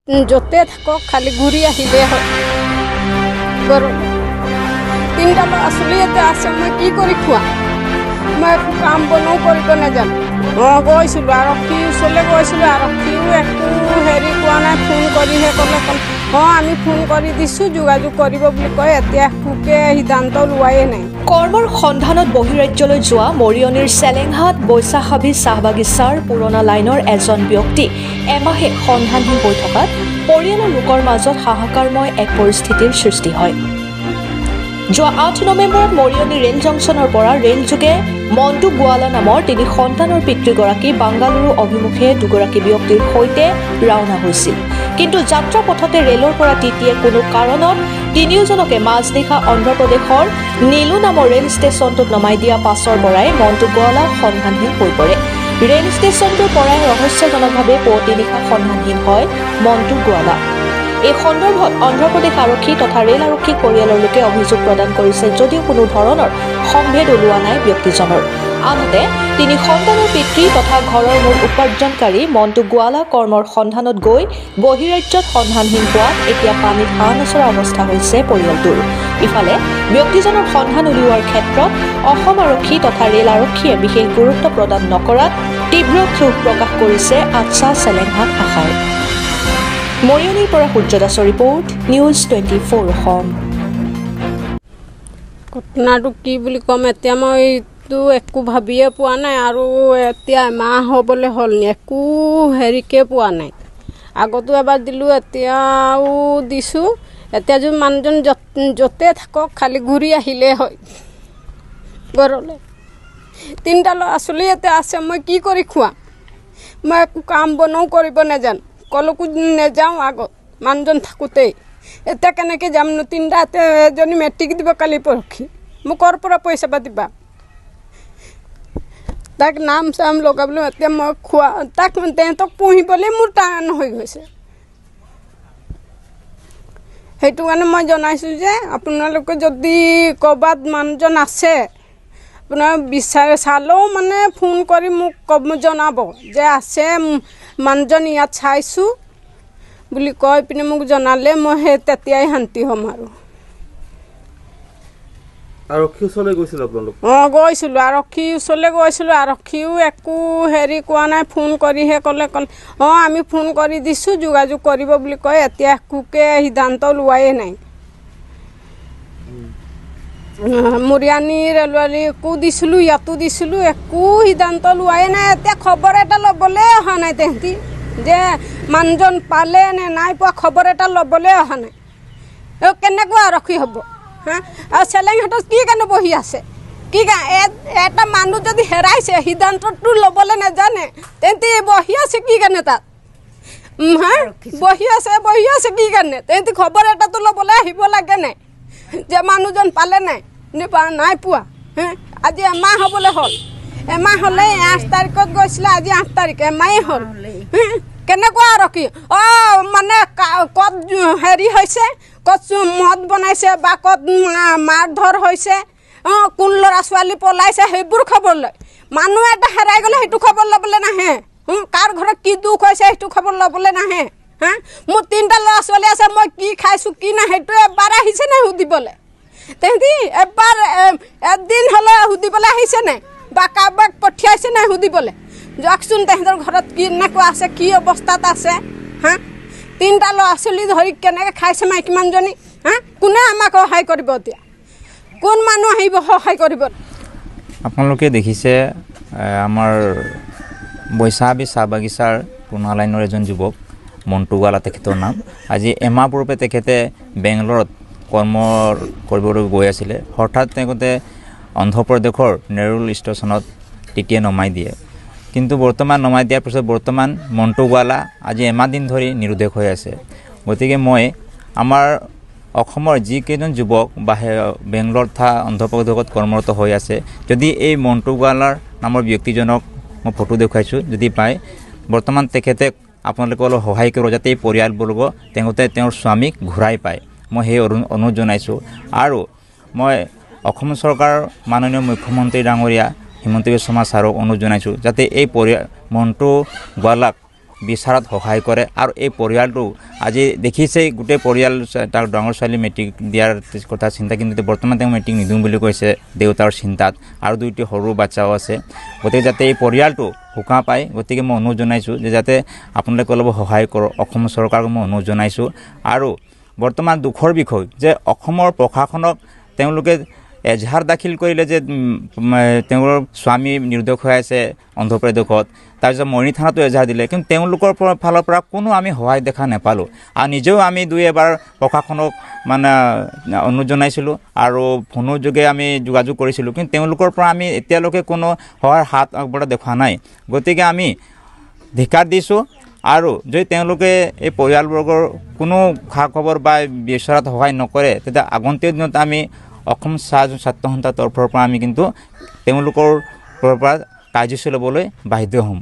যতে থাকক খালি ঘূৰি আহিলে হয় তিনিটা ল'ৰা ছোৱালী ইয়াতে আছে মই কি কৰি খোৱা মই কাম বনো কৰিব নাজানো গৈছিলোঁ আৰক্ষী ওচৰলৈ গৈছিলোঁ আৰক্ষীও একো হেৰি কোৱা নাই ফোন কৰিহে ক'লে আমি ফোন কৰি দিছোঁ যোগাযোগ কৰিব বুলি কয় এতিয়া একোকে সিদ্ধান্ত লোৱাই নাই কৰ্মৰ সন্ধানত বহিৰাজ্যলৈ যোৱা মৰিয়নিৰ চেলেংহাট বৈশাখাভি চাহ বাগিচাৰ পুৰণা লাইনৰ এজন ব্যক্তি এমাহে সন্ধানহীন হৈ থকাত পৰিয়ালৰ লোকৰ মাজত হাহাকাৰময় এক পৰিস্থিতিৰ সৃষ্টি হয় যোৱা 8 নৱেম্বৰত মৰিয়নি ৰেল জংচনৰ পৰা ৰেলযোগে মণ্টু গোৱালা নামৰ তিনি সন্তানৰ পিতৃগৰাকী বাংগালুৰু অভিমুখে দুগৰাকী ব্যক্তিৰ সৈতে ৰাওনা হৈছিল কিন্তু যাত্ৰা পথতে ৰেলৰ পৰা টিটিয়ে কোনো কাৰণত তিনিওজনকে মাজনিশা অন্ধ্ৰপ্ৰদেশৰ নীলু নামৰ ৰেল ষ্টেচনটোত নমাই দিয়া পাছৰ পৰাই মণ্টু গোৱালা সন্ধানহীন হৈ পৰে ৰেল ষ্টেচনটোৰ পৰাই ৰহস্যজনকভাৱে পুৱতি নিশা সন্ধানহীন হয় মণ্টু গোৱালা এই সন্দৰ্ভত অন্ধ্ৰপ্ৰদেশ আৰক্ষী তথা ৰেল আৰক্ষীক পৰিয়ালৰ লোকে অভিযোগ প্ৰদান কৰিছে যদিও কোনো ধৰণৰ সম্ভেদ ওলোৱা নাই ব্যক্তিজনৰ আনহাতে তিনি সন্তানৰ পিতৃ তথা ঘৰৰ মূল উপাৰ্জনকাৰী মণ্টু গোৱালা কৰ্মৰ সন্ধানত গৈ বহিৰাজ্যত সন্ধানহীন হোৱাত এতিয়া পানীত হাঁহ নচৰা অৱস্থা হৈছে পৰিয়ালটোৰ ইফালে ব্যক্তিজনৰ সন্ধান উলিওৱাৰ ক্ষেত্ৰত অসম আৰক্ষী তথা ৰেল আৰক্ষীয়ে বিশেষ গুৰুত্ব প্ৰদান নকৰাত তীব্ৰ ক্ষোভ প্ৰকাশ কৰিছে আচ্ছা চেলেংহাট শাখাই মৰিয়নিৰ পৰা সূৰ্য দাসৰ ৰিপৰ্ট নিউজ 24 অসম ঘটনাটো কি বুলি ক'ম এতিয়া মইতো একো ভাবিয়ে পোৱা নাই আৰু এতিয়া এমাহ হ'বলৈ হ'ল একো হেৰিকে পোৱা নাই আগতো এবাৰ দিলোঁ এতিয়াও দিছোঁ এতিয়া যদি মানুহজন য'তে থাকক খালি ঘূৰি আহিলে হয় ঘৰলৈ তিনিটা ল'ৰা ছোৱালী ইয়াতে আছে মই কি কৰি খোৱা মই একো কাম বনো কৰিব নাজানো কলৈকো নাযাওঁ আগত মানুহজন থাকোঁতেই এতিয়া কেনেকৈ যাম ন তিনিটাতে এজনী মেট্ৰিক দিব কালি পৰহি মোক ক'ৰ পৰা পইচা পাতিবা তাক নাম চাম লগাবলৈ এতিয়া মই খোৱা তাক তেহেঁতক পুহিবলৈ মোৰ টান হৈ গৈছে সেইটো কাৰণে মই জনাইছোঁ যে আপোনালোকে যদি ক'ৰবাত মানুহজন আছে আপোনাৰ বিচাৰে চালেও মানে ফোন কৰি মোক জনাব যে আছে মানুহজন ইয়াত চাইছোঁ বুলি কৈ পিনে মোক জনালে মই সেই তেতিয়াই শান্তি হ'ম আৰু আৰক্ষী ওচৰলৈ গৈছিল আপোনালোক গৈছিলোঁ আৰক্ষী ওচৰলৈ গৈছিলোঁ আৰক্ষীও একো হেৰি কোৱা নাই ফোন কৰিহে ক'লে আমি ফোন কৰি দিছোঁ যোগাযোগ কৰিব বুলি কয় এতিয়া একোকে সিদ্ধান্ত লোৱাই নাই মৰিয়নি ৰেলৱালীকো দিছিলোঁ ইয়াতো দিছিলোঁ একো সিদ্ধান্ত লোৱাই নাই এতিয়া খবৰ এটা ল'বলৈ অহা নাই তেহেঁতি যে মানুহজন পালে নে নাই পোৱা খবৰ এটা ল'বলৈ অহা নাই কেনেকুৱা আৰক্ষী হ'ব হা আৰু চেলেংহাটত কি কাৰণে বহি আছে কি এটা মানুহ যদি হেৰাইছে সিদ্ধান্তটো ল'বলৈ নাজানে তেহেঁতি বহি আছে কি কাৰণে তাত হা বহি আছে কি কাৰণে তেহেঁতি খবৰ এটাতো ল'বলৈ আহিব লাগে নাই যে মানুহজন পালে নাই নাই পোৱা হে আজি এমাহ হ'বলৈ হ'ল এমাহ হ'লে 8 তাৰিখত গৈছিলে আজি 8 তাৰিখ এমাহেই হ'ল কেনেকুৱা আৰক্ষী মানে ক'ত হেৰি হৈছে ক'ত মদ বনাইছে বা ক'ত মাৰ ধৰ হৈছে কোন ল'ৰা ছোৱালী পলাইছে সেইবোৰ খবৰ লয় মানুহ এটা হেৰাই গ'লে সেইটো খবৰ ল'বলৈ নাহে কাৰ ঘৰত কি দুখ হৈছে সেইটো খবৰ ল'বলৈ নাহে হা মোৰ 3টা ল'ৰা ছোৱালী আছে মই কি খাইছোঁ কি নাই সেইটো এবাৰ আহিছে নাই সুধিবলৈ তেহেঁতি এবাৰ এদিন হ'লে সুধিবলৈ আহিছে নাই বা কাৰোবাক পঠিয়াইছে নাই সুধিবলৈ যাওকচোন তেহেঁতৰ ঘৰত কেনেকুৱা আছে কি অৱস্থাত আছে হা 3টা ল'ৰা ছোৱালী ধৰি কেনেকৈ খাইছে মাইকী মানুহজনী হা কোনে আমাক সহায় কৰিব এতিয়া কোন মানুহ আহিব সহায় কৰিব আপোনালোকে দেখিছে আমাৰ বৈশাখাভি চাহ বাগিচাৰ পুৰণা লাইনৰ এজন যুৱক মণ্টু গোৱালা তেখেতৰ নাম আজি এমাহ পূৰ্বে তেখেতে বেংগলোৰত কৰ্ম কৰিবলৈ গৈ আছিলে হঠাৎ তেখেতে অন্ধ্ৰপ্ৰদেশৰ নেৰুল ষ্টেচনত টিটিয়ে নমাই দিয়ে কিন্তু বৰ্তমান নমাই দিয়াৰ পিছত বৰ্তমান মণ্টু গোৱালা আজি এমাহ দিন ধৰি নিৰুদ্দেশ হৈ আছে গতিকে মই আমাৰ অসমৰ যিকেইজন যুৱক বা বেংগলোৰ তথা অন্ধ্ৰপ্ৰদেশত কৰ্মৰত হৈ আছে যদি এই মণ্টু গোৱালাৰ নামৰ ব্যক্তিজনক মই ফটো দেখুৱাইছোঁ যদি পায় বৰ্তমান তেখেতে আপোনালোকে অলপ সহায় কৰিব যাতে এই পৰিয়ালবৰ্গ তেখেতে তেওঁৰ স্বামীক ঘূৰাই পায় মই সেই অনুৰোধ জনাইছোঁ আৰু মই অসম চৰকাৰৰ মাননীয় মুখ্যমন্ত্ৰী ডাঙৰীয়া হিমন্ত বিশ্ব শৰ্মা ছাৰক অনুৰোধ জনাইছোঁ যাতে এই মণ্টু গোৱালাক বিচাৰত সহায় কৰে আৰু এই পৰিয়ালটো আজি দেখিছেই গোটেই পৰিয়াল তাৰ ডাঙৰ ছোৱালী মেট্ৰিক দিয়াৰ কথা চিন্তা কিন্তু বৰ্তমান তেওঁ মেট্ৰিক নিদিওঁ বুলি কৈছে দেউতাৰ চিন্তাত আৰু 2টি সৰু বাচ্চাও আছে গতিকে যাতে এই পৰিয়ালটো সকাহ পায় গতিকে মই অনুৰোধ জনাইছোঁ যে যাতে আপোনালোকে অলপ সহায় কৰক অসম চৰকাৰক মই অনুৰোধ জনাইছোঁ আৰু বৰ্তমান দুখৰ বিষয় যে অসমৰ প্ৰশাসনক তেওঁলোকে এজাহাৰ দাখিল কৰিলে যে তেওঁৰ স্বামী নিৰ্দোষ হৈ আছে অন্ধ্ৰপ্ৰদেশত তাৰপিছত মৰিনী থানাতো এজাহাৰ দিলে কিন্তু তেওঁলোকৰ ফালৰ পৰা কোনো আমি সহায় দেখা নাপালোঁ আৰু নিজেও আমি 2-এবাৰ প্ৰশাসনক মানে অনুৰোধ জনাইছিলোঁ আৰু ফোনৰ যোগে আমি যোগাযোগ কৰিছিলোঁ কিন্তু তেওঁলোকৰ পৰা আমি এতিয়ালৈকে কোনো সহায়ৰ হাত আগবঢ়া দেখা নাই গতিকে আমি ধিক্কাৰ দিছোঁ আৰু যদি তেওঁলোকে এই পৰিয়ালবৰ্গৰ কোনো খা খবৰ বা বিচাৰত সহায় নকৰে তেতিয়া আগন্তুক দিনত আমি অসম ছাত্ৰ সন্থাৰ তৰফৰ পৰা আমি কিন্তু তেওঁলোকৰ পৰা কাৰ্যসূচী ল'বলৈ বাধ্য হ'ম